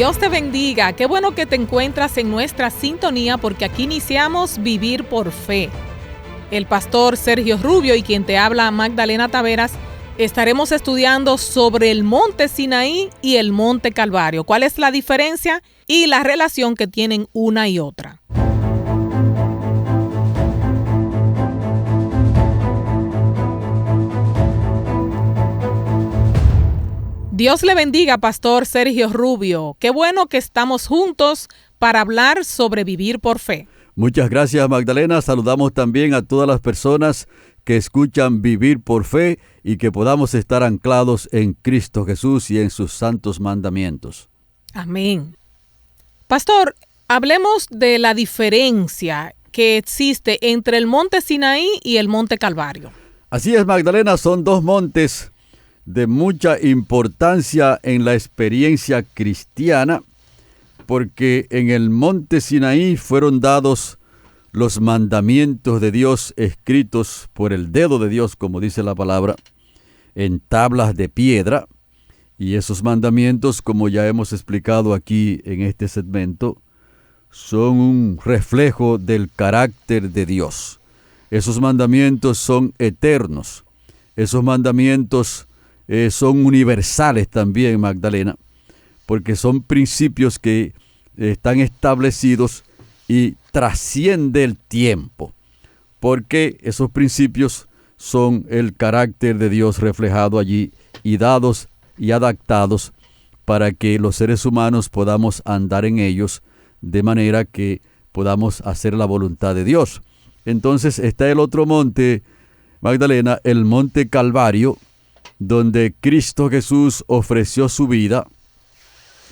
Dios te bendiga. Qué bueno que te encuentras en nuestra sintonía porque aquí iniciamos Vivir por Fe. El pastor Sergio Rubio y quien te habla, Magdalena Taveras, estaremos estudiando sobre el monte Sinaí y el monte Calvario. ¿Cuál es la diferencia y la relación que tienen una y otra? Dios le bendiga, pastor Sergio Rubio. Qué bueno que estamos juntos para hablar sobre vivir por fe. Muchas gracias, Magdalena. Saludamos también a todas las personas que escuchan Vivir por Fe y que podamos estar anclados en Cristo Jesús y en sus santos mandamientos. Amén. Pastor, hablemos de la diferencia que existe entre el monte Sinaí y el monte Calvario. Así es, Magdalena, son dos montes de mucha importancia en la experiencia cristiana, porque en el monte Sinaí fueron dados los mandamientos de Dios escritos por el dedo de Dios, como dice la palabra, en tablas de piedra. Y esos mandamientos, como ya hemos explicado aquí en este segmento, son un reflejo del carácter de Dios. Esos mandamientos son eternos. Esos mandamientos son universales también, Magdalena, porque son principios que están establecidos y trasciende el tiempo, porque esos principios son el carácter de Dios reflejado allí y dados y adaptados para que los seres humanos podamos andar en ellos de manera que podamos hacer la voluntad de Dios. Entonces está el otro monte, Magdalena, el monte Calvario, donde Cristo Jesús ofreció su vida,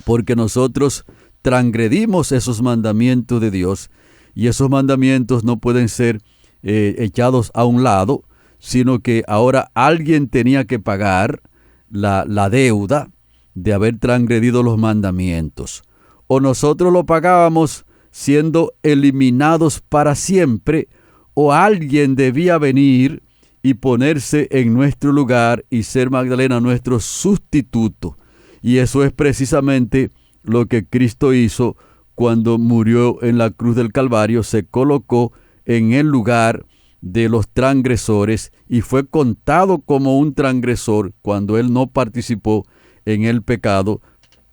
porque nosotros transgredimos esos mandamientos de Dios, y esos mandamientos no pueden ser echados a un lado, sino que ahora alguien tenía que pagar la deuda de haber transgredido los mandamientos. O nosotros lo pagábamos siendo eliminados para siempre, o alguien debía venir y ponerse en nuestro lugar y ser, Magdalena, nuestro sustituto. Y eso es precisamente lo que Cristo hizo cuando murió en la cruz del Calvario. Se colocó en el lugar de los transgresores y fue contado como un transgresor cuando Él no participó en el pecado,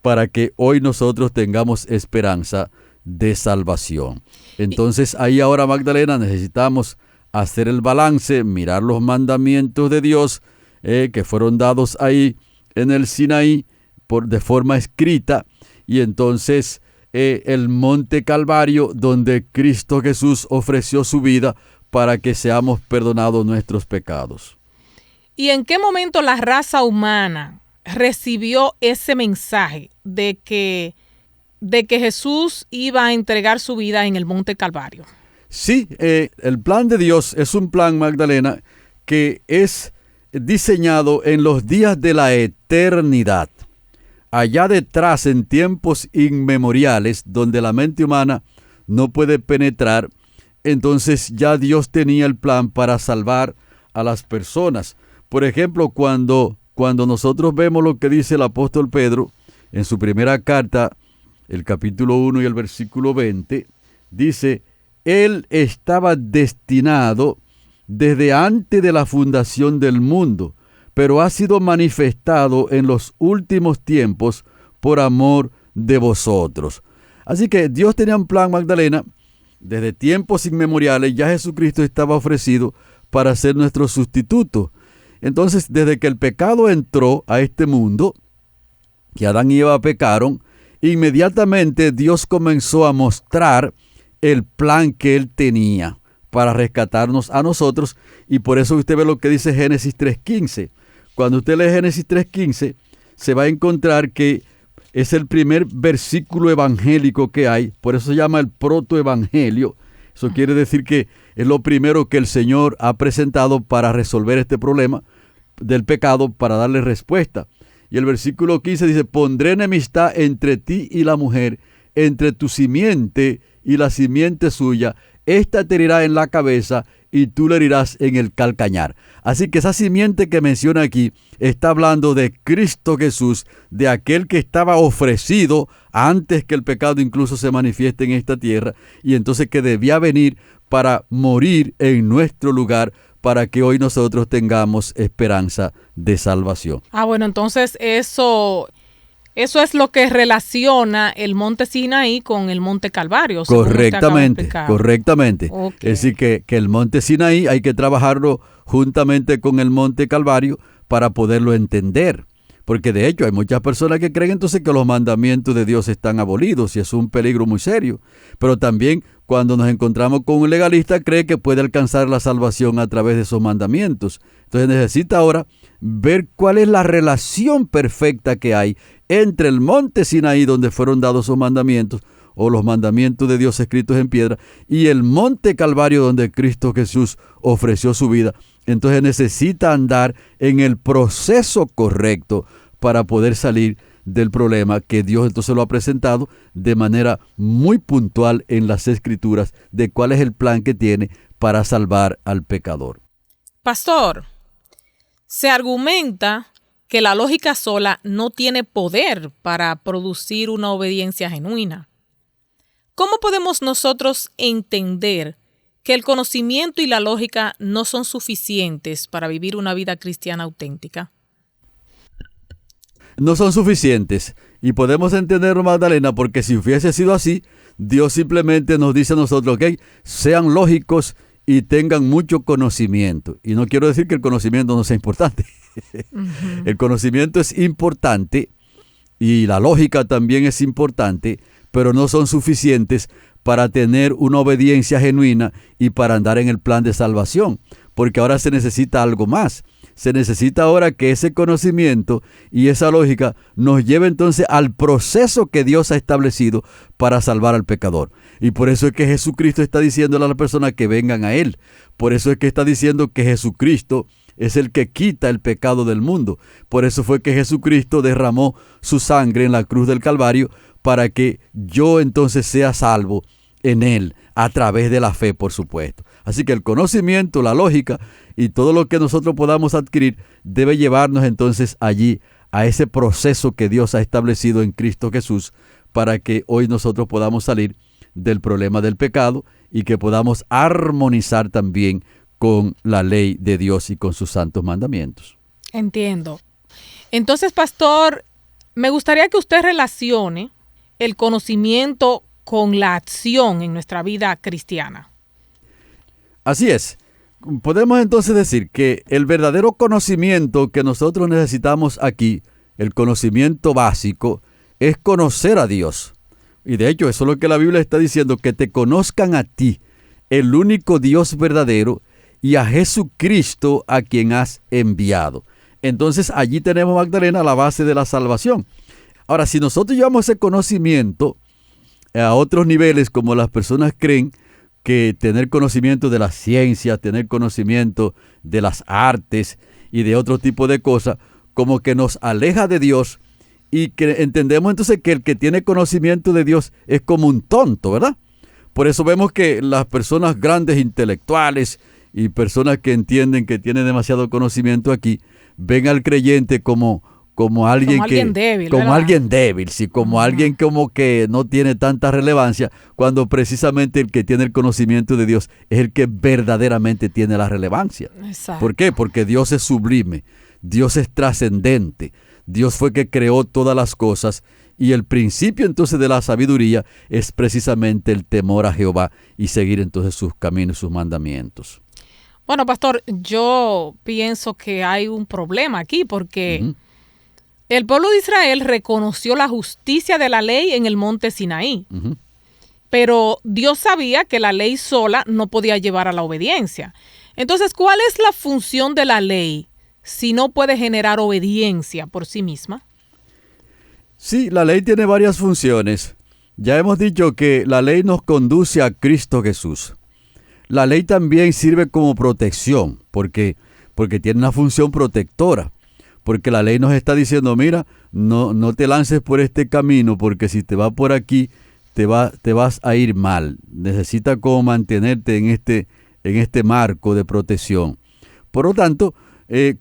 para que hoy nosotros tengamos esperanza de salvación. Entonces ahí ahora, Magdalena, necesitamos hacer el balance, mirar los mandamientos de Dios que fueron dados ahí en el Sinaí de forma escrita, y entonces el monte Calvario, donde Cristo Jesús ofreció su vida para que seamos perdonados nuestros pecados. ¿Y en qué momento la raza humana recibió ese mensaje de que Jesús iba a entregar su vida en el monte Calvario? Sí, el plan de Dios es un plan, Magdalena, que es diseñado en los días de la eternidad. Allá detrás, en tiempos inmemoriales, donde la mente humana no puede penetrar, entonces ya Dios tenía el plan para salvar a las personas. Por ejemplo, cuando nosotros vemos lo que dice el apóstol Pedro en su primera carta, el capítulo 1 y el versículo 20, dice: Él estaba destinado desde antes de la fundación del mundo, pero ha sido manifestado en los últimos tiempos por amor de vosotros. Así que Dios tenía un plan, Magdalena. Desde tiempos inmemoriales ya Jesucristo estaba ofrecido para ser nuestro sustituto. Entonces, desde que el pecado entró a este mundo, que Adán y Eva pecaron, inmediatamente Dios comenzó a mostrar el plan que Él tenía para rescatarnos a nosotros, y por eso usted ve lo que dice Génesis 3:15. Cuando usted lee Génesis 3:15, se va a encontrar que es el primer versículo evangélico que hay, por eso se llama el protoevangelio. Eso quiere decir que es lo primero que el Señor ha presentado para resolver este problema del pecado, para darle respuesta. Y el versículo 15 dice: pondré enemistad entre ti y la mujer, entre tu simiente y la simiente suya. ésta te herirá en la cabeza y tú le herirás en el calcañar. Así que esa simiente que menciona aquí está hablando de Cristo Jesús, de aquel que estaba ofrecido antes que el pecado incluso se manifieste en esta tierra, y entonces que debía venir para morir en nuestro lugar, para que hoy nosotros tengamos esperanza de salvación. Bueno, entonces eso es lo que relaciona el monte Sinaí con el monte Calvario. Correctamente. Okay. Es decir, que el monte Sinaí hay que trabajarlo juntamente con el monte Calvario para poderlo entender. Porque de hecho hay muchas personas que creen entonces que los mandamientos de Dios están abolidos y es un peligro muy serio. Pero también cuando nos encontramos con un legalista cree que puede alcanzar la salvación a través de esos mandamientos. Entonces necesita ahora ver cuál es la relación perfecta que hay entre el monte Sinaí, donde fueron dados esos mandamientos, o los mandamientos de Dios escritos en piedra, y el monte Calvario, donde Cristo Jesús ofreció su vida. Entonces necesita andar en el proceso correcto para poder salir del problema que Dios entonces lo ha presentado de manera muy puntual en las Escrituras, de cuál es el plan que tiene para salvar al pecador. Pastor, se argumenta que la lógica sola no tiene poder para producir una obediencia genuina. ¿Cómo podemos nosotros entender que el conocimiento y la lógica no son suficientes para vivir una vida cristiana auténtica? No son suficientes. Y podemos entenderlo, Magdalena, porque si hubiese sido así, Dios simplemente nos dice a nosotros, ok, sean lógicos y tengan mucho conocimiento. Y no quiero decir que el conocimiento no sea importante. Uh-huh. El conocimiento es importante y la lógica también es importante, pero no son suficientes para tener una obediencia genuina y para andar en el plan de salvación, porque ahora se necesita algo más. Se necesita ahora que ese conocimiento y esa lógica nos lleve entonces al proceso que Dios ha establecido para salvar al pecador. Y por eso es que Jesucristo está diciéndole a las personas que vengan a Él. Por eso es que está diciendo que Jesucristo es el que quita el pecado del mundo. Por eso fue que Jesucristo derramó su sangre en la cruz del Calvario, para que yo entonces sea salvo en Él, a través de la fe, por supuesto. Así que el conocimiento, la lógica y todo lo que nosotros podamos adquirir debe llevarnos entonces allí, a ese proceso que Dios ha establecido en Cristo Jesús, para que hoy nosotros podamos salir del problema del pecado y que podamos armonizar también con la ley de Dios y con sus santos mandamientos. Entiendo. Entonces, pastor, me gustaría que usted relacione el conocimiento con la acción en nuestra vida cristiana. Así es. Podemos entonces decir que el verdadero conocimiento que nosotros necesitamos aquí, el conocimiento básico, es conocer a Dios. Y de hecho, eso es lo que la Biblia está diciendo, que te conozcan a ti, el único Dios verdadero, y a Jesucristo a quien has enviado. Entonces allí tenemos, Magdalena, la base de la salvación. Ahora, si nosotros llevamos ese conocimiento a otros niveles, como las personas creen que tener conocimiento de la ciencia, tener conocimiento de las artes y de otro tipo de cosas, como que nos aleja de Dios, y que entendemos entonces que el que tiene conocimiento de Dios es como un tonto, ¿verdad? Por eso vemos que las personas grandes intelectuales y personas que entienden que tienen demasiado conocimiento aquí, ven al creyente como alguien débil, sí, como alguien como que no tiene tanta relevancia, cuando precisamente el que tiene el conocimiento de Dios es el que verdaderamente tiene la relevancia. Exacto. ¿Por qué? Porque Dios es sublime, Dios es trascendente, Dios fue que creó todas las cosas, y el principio entonces de la sabiduría es precisamente el temor a Jehová y seguir entonces sus caminos, sus mandamientos. Bueno, pastor, yo pienso que hay un problema aquí, porque el pueblo de Israel reconoció la justicia de la ley en el monte Sinaí. Pero Dios sabía que la ley sola no podía llevar a la obediencia. Entonces, ¿cuál es la función de la ley si no puede generar obediencia por sí misma? Sí, la ley tiene varias funciones. Ya hemos dicho que la ley nos conduce a Cristo Jesús. La ley también sirve como protección, porque tiene una función protectora. Porque la ley nos está diciendo, mira, no te lances por este camino, porque si te vas por aquí, te vas a ir mal. Necesitas como mantenerte en este marco de protección. Por lo tanto,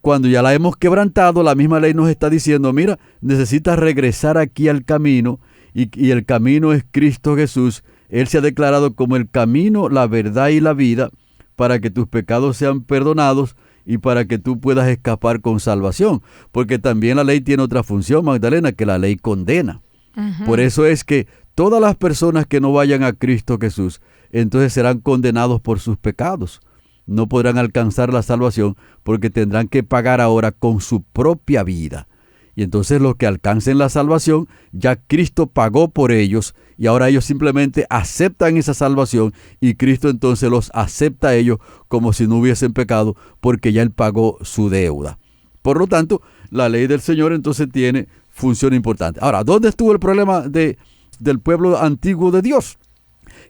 cuando ya la hemos quebrantado, la misma ley nos está diciendo, mira, necesitas regresar aquí al camino, y el camino es Cristo Jesús. Él se ha declarado como el camino, la verdad y la vida, para que tus pecados sean perdonados y para que tú puedas escapar con salvación. Porque también la ley tiene otra función, Magdalena, que la ley condena. Uh-huh. Por eso es que todas las personas que no vayan a Cristo Jesús, entonces serán condenados por sus pecados. No podrán alcanzar la salvación porque tendrán que pagar ahora con su propia vida. Y entonces los que alcancen la salvación, ya Cristo pagó por ellos y ahora ellos simplemente aceptan esa salvación y Cristo entonces los acepta a ellos como si no hubiesen pecado porque ya Él pagó su deuda. Por lo tanto, la ley del Señor entonces tiene función importante. Ahora, ¿dónde estuvo el problema del pueblo antiguo de Dios?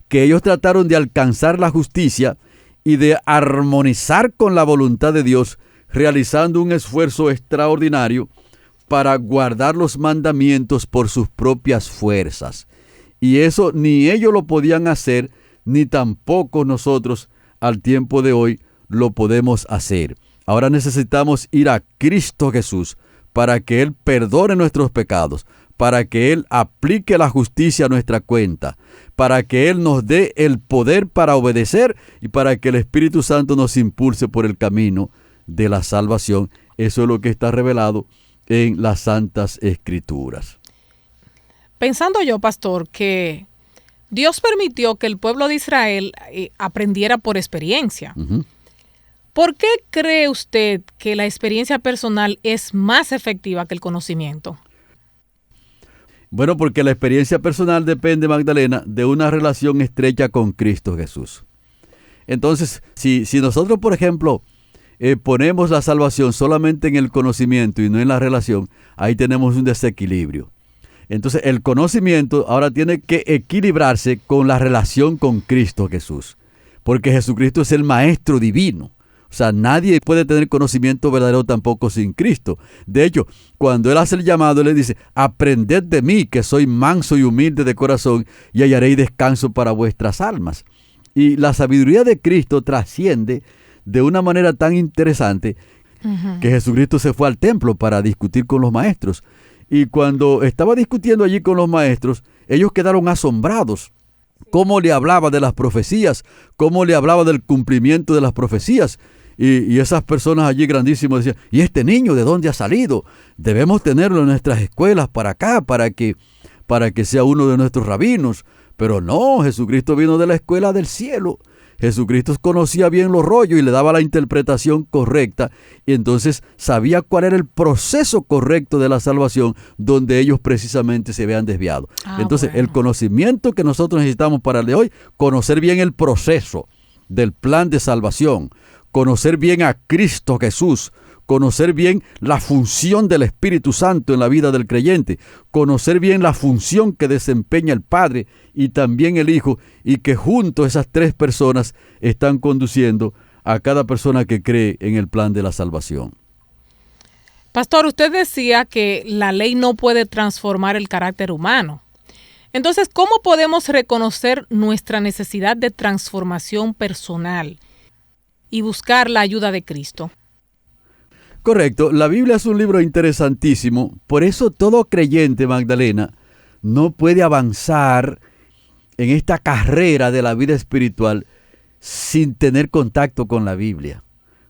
Que ellos trataron de alcanzar la justicia y de armonizar con la voluntad de Dios, realizando un esfuerzo extraordinario para guardar los mandamientos por sus propias fuerzas. Y eso ni ellos lo podían hacer, ni tampoco nosotros al tiempo de hoy lo podemos hacer. Ahora necesitamos ir a Cristo Jesús para que Él perdone nuestros pecados, para que Él aplique la justicia a nuestra cuenta, para que Él nos dé el poder para obedecer y para que el Espíritu Santo nos impulse por el camino de la salvación. Eso es lo que está revelado en las Santas Escrituras. Pensando yo, pastor, que Dios permitió que el pueblo de Israel aprendiera por experiencia. Uh-huh. ¿Por qué cree usted que la experiencia personal es más efectiva que el conocimiento? Bueno, porque la experiencia personal depende, Magdalena, de una relación estrecha con Cristo Jesús. Entonces, si nosotros, por ejemplo, ponemos la salvación solamente en el conocimiento y no en la relación, ahí tenemos un desequilibrio. Entonces, el conocimiento ahora tiene que equilibrarse con la relación con Cristo Jesús, porque Jesucristo es el Maestro divino. O sea, nadie puede tener conocimiento verdadero tampoco sin Cristo. De hecho, cuando Él hace el llamado, Él le dice, aprended de mí, que soy manso y humilde de corazón, y hallaréis descanso para vuestras almas. Y la sabiduría de Cristo trasciende de una manera tan interesante que Jesucristo se fue al templo para discutir con los maestros. Y cuando estaba discutiendo allí con los maestros, ellos quedaron asombrados. Cómo le hablaba de las profecías, cómo le hablaba del cumplimiento de las profecías. Y esas personas allí grandísimas decían, ¿y este niño de dónde ha salido? Debemos tenerlo en nuestras escuelas para acá, para que sea uno de nuestros rabinos. Pero no, Jesucristo vino de la escuela del cielo. Jesucristo conocía bien los rollos y le daba la interpretación correcta, y entonces sabía cuál era el proceso correcto de la salvación donde ellos precisamente se habían desviado. Entonces, el conocimiento que nosotros necesitamos para el de hoy, conocer bien el proceso del plan de salvación, conocer bien a Cristo Jesús, conocer bien la función del Espíritu Santo en la vida del creyente, conocer bien la función que desempeña el Padre y también el Hijo, y que juntos esas tres personas están conduciendo a cada persona que cree en el plan de la salvación. Pastor, usted decía que la ley no puede transformar el carácter humano. Entonces, ¿cómo podemos reconocer nuestra necesidad de transformación personal y buscar la ayuda de Cristo? Correcto, la Biblia es un libro interesantísimo, por eso todo creyente, Magdalena, no puede avanzar en esta carrera de la vida espiritual sin tener contacto con la Biblia.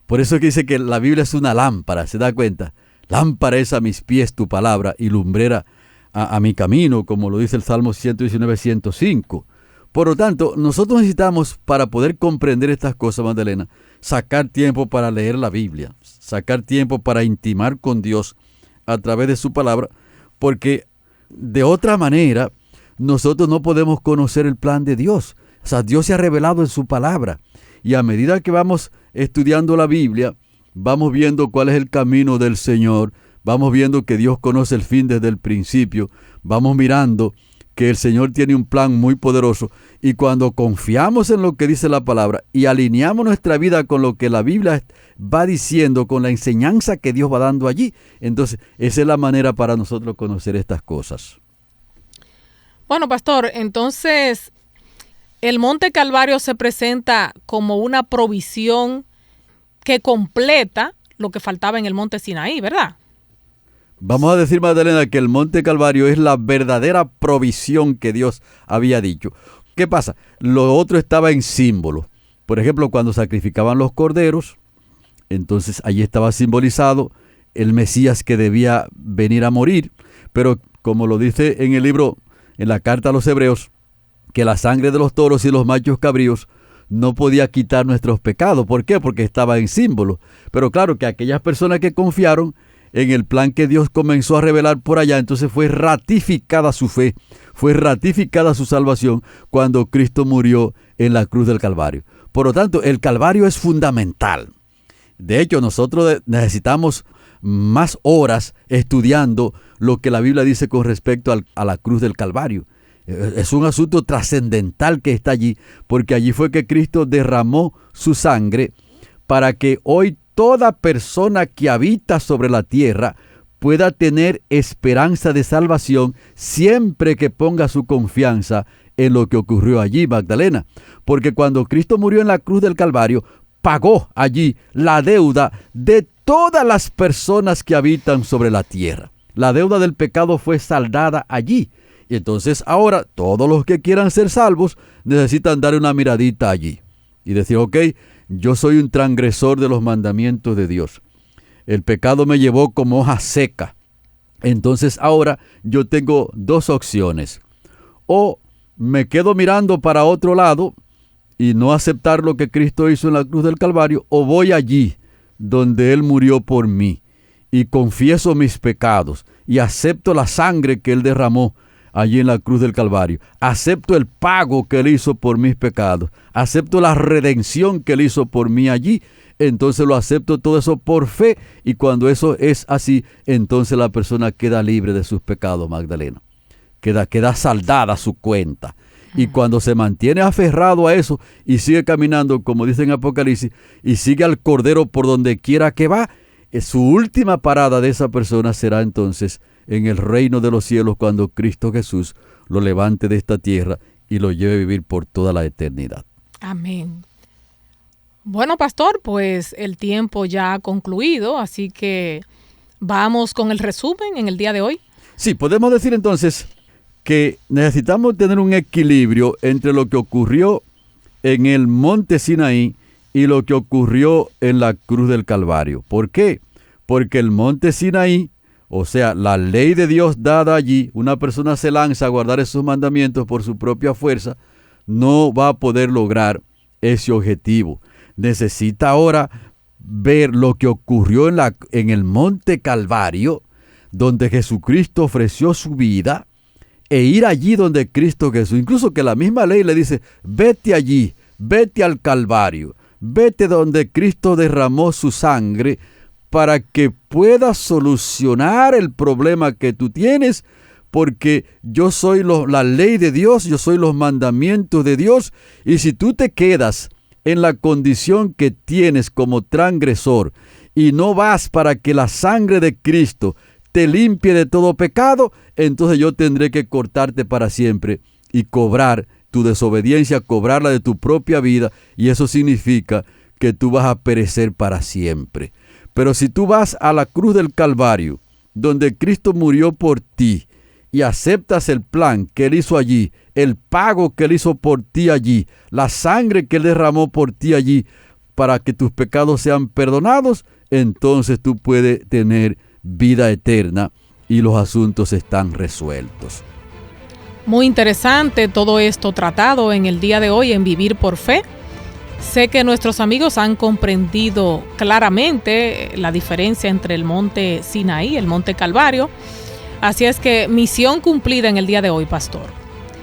Por eso que dice que la Biblia es una lámpara, ¿se da cuenta? Lámpara es a mis pies tu palabra y lumbrera a mi camino, como lo dice el Salmo 119, 105. Por lo tanto, nosotros necesitamos, para poder comprender estas cosas, Magdalena, sacar tiempo para leer la Biblia, sacar tiempo para intimar con Dios a través de su palabra, porque de otra manera nosotros no podemos conocer el plan de Dios. O sea, Dios se ha revelado en su palabra, y a medida que vamos estudiando la Biblia, vamos viendo cuál es el camino del Señor, vamos viendo que Dios conoce el fin desde el principio, vamos mirando que el Señor tiene un plan muy poderoso, y cuando confiamos en lo que dice la palabra y alineamos nuestra vida con lo que la Biblia va diciendo, con la enseñanza que Dios va dando allí, entonces esa es la manera para nosotros conocer estas cosas. Bueno, pastor, entonces el Monte Calvario se presenta como una provisión que completa lo que faltaba en el Monte Sinaí, ¿verdad? Vamos a decir, Magdalena, que el Monte Calvario es la verdadera provisión que Dios había dicho. ¿Qué pasa? Lo otro estaba en símbolo. Por ejemplo, cuando sacrificaban los corderos, entonces allí estaba simbolizado el Mesías que debía venir a morir. Pero como lo dice en el libro, en la carta a los Hebreos, que la sangre de los toros y los machos cabríos no podía quitar nuestros pecados. ¿Por qué? Porque estaba en símbolo. Pero claro que aquellas personas que confiaron en el plan que Dios comenzó a revelar por allá, entonces fue ratificada su fe, fue ratificada su salvación cuando Cristo murió en la cruz del Calvario. Por lo tanto, el Calvario es fundamental. De hecho, nosotros necesitamos más horas estudiando lo que la Biblia dice con respecto a la cruz del Calvario. Es un asunto trascendental que está allí, porque allí fue que Cristo derramó su sangre para que hoy toda persona que habita sobre la tierra pueda tener esperanza de salvación siempre que ponga su confianza en lo que ocurrió allí, Magdalena. Porque cuando Cristo murió en la cruz del Calvario, pagó allí la deuda de todas las personas que habitan sobre la tierra. La deuda del pecado fue saldada allí. Y entonces ahora todos los que quieran ser salvos necesitan dar una miradita allí y decir, ok, yo soy un transgresor de los mandamientos de Dios. El pecado me llevó como hoja seca. Entonces ahora yo tengo dos opciones. O me quedo mirando para otro lado y no aceptar lo que Cristo hizo en la cruz del Calvario, o voy allí donde Él murió por mí y confieso mis pecados y acepto la sangre que Él derramó allí en la cruz del Calvario. Acepto el pago que Él hizo por mis pecados. Acepto la redención que Él hizo por mí allí. Entonces lo acepto todo eso por fe. Y cuando eso es así, entonces la persona queda libre de sus pecados, Magdalena. Queda saldada su cuenta. Y cuando se mantiene aferrado a eso y sigue caminando, como dice en Apocalipsis, y sigue al Cordero por donde quiera que va, su última parada de esa persona será entonces en el reino de los cielos, cuando Cristo Jesús lo levante de esta tierra y lo lleve a vivir por toda la eternidad. Amén. Bueno, pastor, pues el tiempo ya ha concluido, así que vamos con el resumen en el día de hoy. Sí, podemos decir entonces que necesitamos tener un equilibrio entre lo que ocurrió en el monte Sinaí y lo que ocurrió en la cruz del Calvario. ¿Por qué? Porque el monte Sinaí, o sea, la ley de Dios dada allí, una persona se lanza a guardar esos mandamientos por su propia fuerza, no va a poder lograr ese objetivo. Necesita ahora ver lo que ocurrió en el monte Calvario, donde Jesucristo ofreció su vida, e ir allí donde Cristo Jesús, incluso que la misma ley le dice, vete allí, vete al Calvario, vete donde Cristo derramó su sangre, para que puedas solucionar el problema que tú tienes, porque yo soy la ley de Dios, yo soy los mandamientos de Dios, y si tú te quedas en la condición que tienes como transgresor, y no vas para que la sangre de Cristo te limpie de todo pecado, entonces yo tendré que cortarte para siempre y cobrar tu desobediencia, cobrarla de tu propia vida, y eso significa que tú vas a perecer para siempre. Pero si tú vas a la cruz del Calvario, donde Cristo murió por ti, y aceptas el plan que Él hizo allí, el pago que Él hizo por ti allí, la sangre que Él derramó por ti allí, para que tus pecados sean perdonados, entonces tú puedes tener vida eterna y los asuntos están resueltos. Muy interesante todo esto tratado en el día de hoy en Vivir por Fe. Sé que nuestros amigos han comprendido claramente la diferencia entre el monte Sinaí y el monte Calvario. Así es que misión cumplida en el día de hoy, pastor.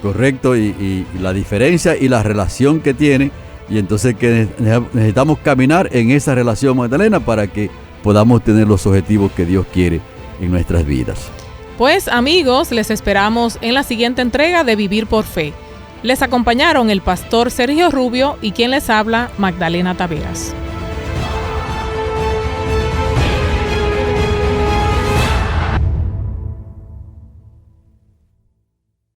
Correcto, y la diferencia y la relación que tiene, y entonces que necesitamos caminar en esa relación, Magdalena, para que podamos tener los objetivos que Dios quiere en nuestras vidas. Pues amigos, les esperamos en la siguiente entrega de Vivir por Fe. Les acompañaron el pastor Sergio Rubio y quien les habla, Magdalena Taveras.